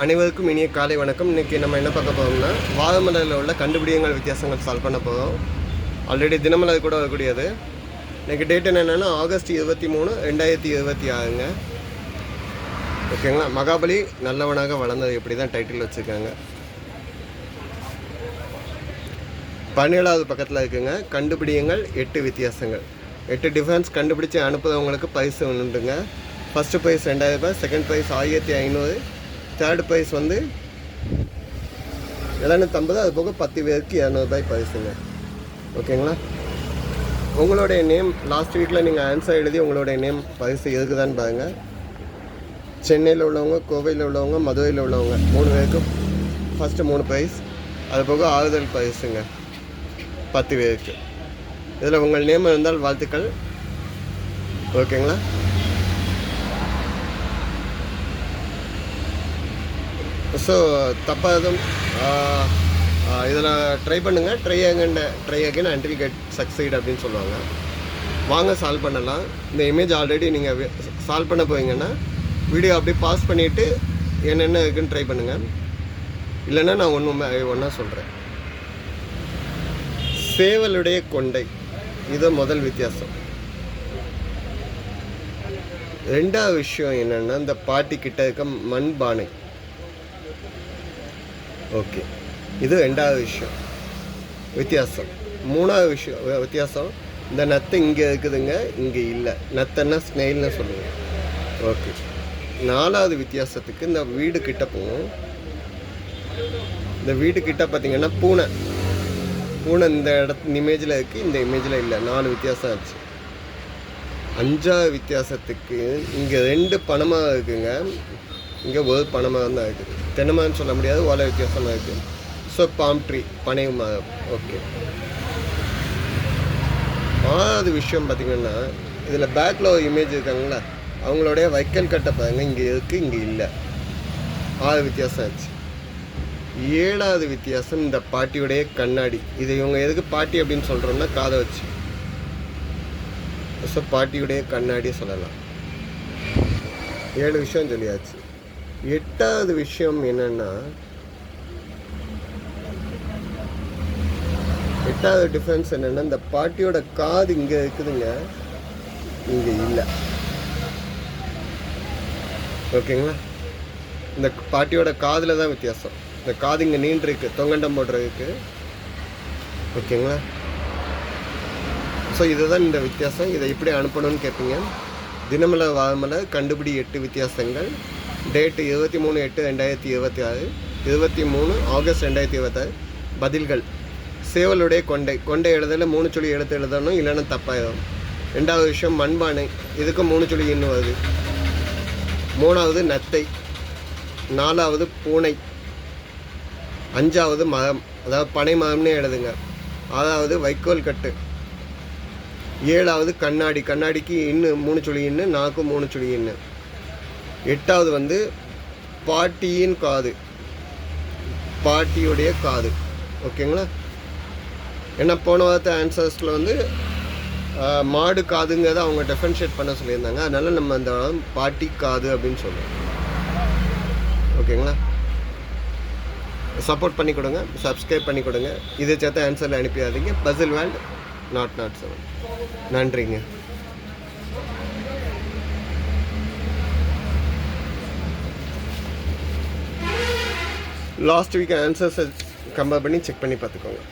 அனைவருக்கும் இனிய காலை வணக்கம். இன்றைக்கி நம்ம என்ன பார்க்க போகிறோம்னா வாதமலரில் உள்ள கண்டுபிடிங்கள் வித்தியாசங்கள் சால்வ் பண்ண போகிறோம். ஆல்ரெடி தினமலர் கூட வரக்கூடியது. இன்றைக்கி டேட் என்னென்னா ஆகஸ்ட் 23, 2026ங்க. ஓகேங்களா. மகாபலி நல்லவனாக வளர்ந்தது எப்படி தான் டைட்டில் வச்சுருக்காங்க. 17வது பக்கத்தில் இருக்குங்க. கண்டுபிடிங்கள் 8 வித்தியாசங்கள், 8 டிஃபரன்ஸ் கண்டுபிடிச்சி அனுப்புகிறவங்களுக்கு பரிசு உண்டுங்க. ஃபஸ்ட்டு ப்ரைஸ் 2000 ரூபாய், செகண்ட் ப்ரைஸ் 1500, தேர்ட் ப்ரைஸ் வந்து 750, அது போக 10 பேருக்கு 200 ரூபாய் பரிசுங்க. ஓகேங்களா. உங்களுடைய நேம் லாஸ்ட் வீக்கில் நீங்கள் ஆன்சர் எழுதி உங்களுடைய நேம் பரிசு இருக்குதான்னு பாருங்கள். சென்னையில் உள்ளவங்க, கோவையில் உள்ளவங்க, மதுரையில் உள்ளவங்க 3 பேருக்கு ஃபஸ்ட்டு 3 ப்ரைஸ், அது போக ஆறுதல் பரிசுங்க 10 பேருக்கு. இதில் உங்கள் நேம் இருந்தால் வாழ்த்துக்கள். ஓகேங்களா. ஸோ தப்பாக எதுவும் இதில் ட்ரை பண்ணுங்கள். Try again until get succeed அப்படின்னு சொல்லுவாங்க. வாங்க சால்வ் பண்ணலாம். இந்த இமேஜ் ஆல்ரெடி நீங்கள் சால்வ் பண்ண போவீங்கன்னா வீடியோ அப்படியே பாஸ் பண்ணிவிட்டு என்னென்ன இருக்குன்னு ட்ரை பண்ணுங்கள். இல்லைன்னா நான் ஒன்றா சொல்கிறேன். சேவலுடைய கொண்டை, இது முதல் வித்தியாசம். ரெண்டாவது விஷயம் என்னென்னா இந்த பாட்டி கிட்ட இருக்க மண்பானை. ஓகே, இது ரெண்டாவது விஷயம் வித்தியாசம். மூணாவது விஷயம் வித்தியாசம், இந்த நத்தை இங்கே இருக்குதுங்க, இங்கே இல்லை. நத்தைன்னா ஸ்னெயில்னு சொல்லுங்கள். ஓகே. நாலாவது வித்தியாசத்துக்கு இந்த வீடு கிட்ட போகும். இந்த வீடு கிட்ட பார்த்தீங்கன்னா பூனை இந்த இமேஜில் இருக்குது, இந்த இமேஜில் இல்லை. 4 வித்தியாசம் ஆச்சு. அஞ்சாவது வித்தியாசத்துக்கு இங்கே 2 பனைமரம் இருக்குங்க, இங்கே ஒரு பனைமரம் தான் இருக்குது. தென்னைமரம்னு சொல்ல முடியாது, ஓலை வித்தியாசமாக இருக்குது. ஸோ பாம் ட்ரீ, பனை மரம். ஓகே. 6வது விஷயம் பார்த்திங்கன்னா இதில் பேக்கில் ஒரு இமேஜ் இருக்காங்களா, அவங்களுடைய வைக்கல் கட்டை பாருங்க, இங்கே இருக்குது, இங்கே இல்லை. 6 வித்தியாசம் ஆச்சு. 7வது வித்தியாசம் இந்த பாட்டியுடைய கண்ணாடி. இது இவங்க எதுக்கு பாட்டி அப்படின்னு சொல்கிறோம்னா காதை வச்சு. ஸோ பாட்டியுடைய கண்ணாடி சொல்லலாம். 7 விஷயம் சொல்லியாச்சு. 8வது விஷயம் என்னென்னா, 8வது டிஃப்ரென்ஸ் என்னென்னா இந்த பாட்டியோட காது இங்கே இருக்குதுங்க, இங்கே இல்லை. ஓகேங்களா. இந்த பாட்டியோட காதில் தான் வித்தியாசம். இந்த காது இங்கே நீண்டிருக்கு, தொங்கண்டம் போடுறதுக்கு. ஓகேங்களா. ஸோ இதுதான் இந்த வித்தியாசம். இதை எப்படி அனுப்பணும்னு கேட்பீங்க. தினமலர் வாதமலர் கண்டுபிடி 8 வித்தியாசங்கள். Date 23/8/2026, 23 August 2026. பதில்கள்: சேவலுடைய கொண்டை எழுதல 3 சுழி எடுத்து எழுதணும், இல்லைன்னா தப்பாயிடும். 2வது விஷயம் மண்பானை, இதுக்கு 3 சுழி இன்னும் வருது. 3வது நத்தை. 4வது பூனை. 5வது மரம், அதாவது பனை மரம்னே எழுதுங்க. 6வது வைக்கோல் கட்டு. 7வது கண்ணாடிக்கு இன்னும் 3 சுழி இன்னு, 4க்கு 3 சுழி இன்னு. 8வது வந்து பாட்டியின் காது, பாட்டியுடைய காது. ஓகேங்களா. ஏன்னா போன வாரத்து ஆன்சர்ஸில் வந்து மாடு காதுங்கிறத அவங்க டிஃபரன்ஷியேட் பண்ண சொல்லியிருந்தாங்க. அதனால் நம்ம அந்த பாட்டி காது அப்படின்னு சொல்லுவோம். ஓகேங்களா. சப்போர்ட் பண்ணி கொடுங்க, சப்ஸ்கிரைப் பண்ணி கொடுங்க. இதை சேர்த்து ஆன்சரில் அனுப்பிடாதீங்க. Puzzle world not 7. நன்றிங்க. லாஸ்ட் வீக் ஆன்சர்ஸை கம்பேர் பண்ணி செக் பண்ணி பார்த்துக்கோங்க.